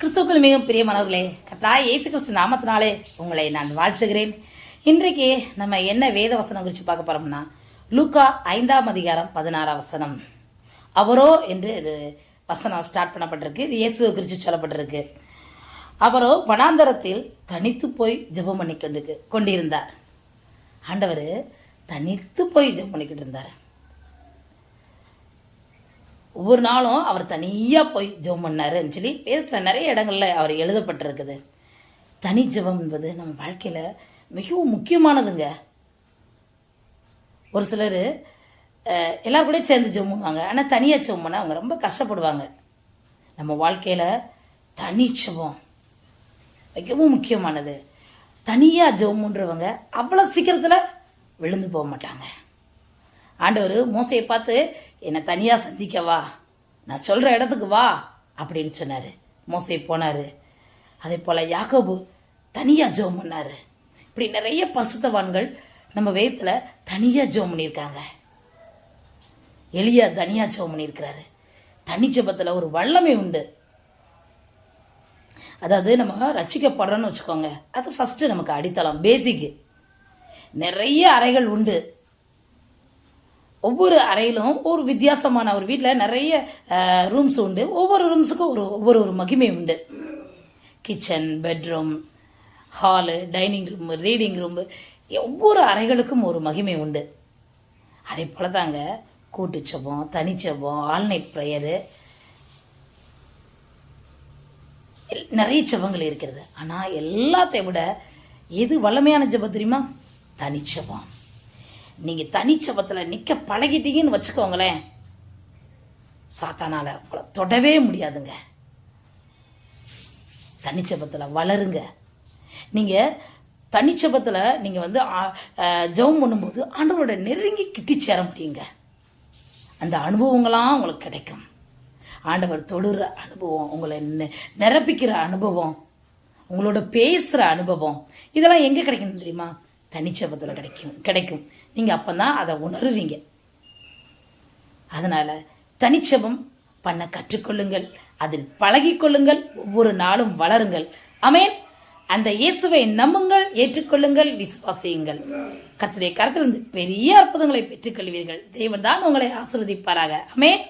கிறிஸ்துவுக்குள் மிகவும் பிரியமானவர்களே, கர்த்தராகிய இயேசு கிறிஸ்து நாமத்தினாலே உங்களை நான் வாழ்த்துகிறேன். இன்றைக்கு நம்ம என்ன வேத வசனம் குறித்து பார்க்க போறோம்னா, லூக்கா 5:16 அவரோ என்று இது வசனம் ஸ்டார்ட் பண்ணப்பட்டிருக்கு. இது இயேசுவை குறித்து சொல்லப்பட்டிருக்கு. அவரோ வனாந்தரத்தில் தனித்து போய் ஜெபம் பண்ணி கொண்டிருந்தார். ஆண்டவர் தனித்து போய் ஜெபம் பண்ணிக்கிட்டு இருந்தார். ஒவ்வொரு நாளும் அவர் தனியாக போய் ஜெபம் பண்ணாருன்னு சொல்லி வேதத்தில் நிறைய இடங்கள்ல அவர் எழுதப்பட்டிருக்குது. தனி ஜெபம் என்பது நம்ம வாழ்க்கையில் மிகவும் முக்கியமானதுங்க. ஒரு சிலர் எல்லாரும் கூட சேர்ந்து ஜெபம் பண்ணுவாங்க, ஆனால் தனியாக ஜெபம் பண்ண அவங்க ரொம்ப கஷ்டப்படுவாங்க. நம்ம வாழ்க்கையில் தனி ஜெபம் மிகவும் முக்கியமானது. தனியாக ஜெபம் பண்ணுறவங்க அவ்வளோ சீக்கிரத்தில் விழுந்து போக மாட்டாங்க. ஆண்டவர் மோசையை பார்த்து, என்னை தனியாக சந்திக்கவா, நான் சொல்கிற இடத்துக்கு வா அப்படின்னு சொன்னார். மோசை போனார். அதே போல் யாக்கோபு தனியாக ஜெபம் பண்ணார். இப்படி நிறைய பரிசுத்தவான்கள் நம்ம வேதத்தில் தனியாக ஜெபம் பண்ணியிருக்காங்க. எலியா தனியாக ஜெபம் பண்ணியிருக்கிறாரு. தனி ஜெபத்தில் ஒரு வல்லமை உண்டு. அதாவது நம்ம ரட்சிக்கப்படுறோன்னு வச்சுக்கோங்க, அது ஃபஸ்ட்டு நமக்கு அடித்தளம், பேசிக்கு. நிறைய அறைகள் உண்டு. ஒவ்வொரு அறையிலும் ஒரு வித்தியாசமான, ஒரு வீட்டில் நிறைய ரூம்ஸ் உண்டு. ஒவ்வொரு ரூம்ஸுக்கும் ஒவ்வொரு மகிமை உண்டு. Kitchen, bedroom, hall, dining room, reading room, ஒவ்வொரு அறைகளுக்கும் ஒரு மகிமை உண்டு. அதே போல தாங்க கூட்டுச்சபம், தனிச்சபம், ஆல் நைட் ப்ரேயரு, நிறைய ஜபங்கள் இருக்கிறது. ஆனால் எல்லாத்தையும் விட எது வல்லமையான ஜபம் தெரியுமா? தனிச்சபம். நீங்கள் தனிச்சபத்தில் நிற்க பழகிட்டீங்கன்னு வச்சுக்கோங்களேன், சாத்தானால உங்களை தொடவே முடியாதுங்க. தனிச்சபத்தில் வளருங்க. நீங்கள் தனிச்சபத்தில் நீங்கள் ஜெபம் பண்ணும்போது ஆண்டவரோட நெருங்கி கிட்டி சேர முடியுங்க. அந்த அனுபவங்களாம் உங்களுக்கு கிடைக்கும். ஆண்டவர் தொடுற அனுபவம், உங்களை நிரப்பிக்கிற அனுபவம், உங்களோட பேசுகிற அனுபவம், இதெல்லாம் எங்கே கிடைக்கணும் தெரியுமா? தனிச்சபத்தில் கிடைக்கும். நீங்கள் அப்போ தான் அதை உணருவீங்க. அதனால் தனிச்சபம் பண்ண கற்றுக்கொள்ளுங்கள், அதில் பழகிக்கொள்ளுங்கள், ஒவ்வொரு நாளும் வளருங்கள். ஆமென். அந்த இயேசுவை நம்புங்கள், ஏற்றுக்கொள்ளுங்கள், விசுவாசியுங்கள். கர்த்தருடைய கரத்திலிருந்து பெரிய அற்புதங்களை பெற்றுக்கொள்வீர்கள். தேவன் தான் உங்களை ஆசீர்வதிப்பாராக. ஆமென்.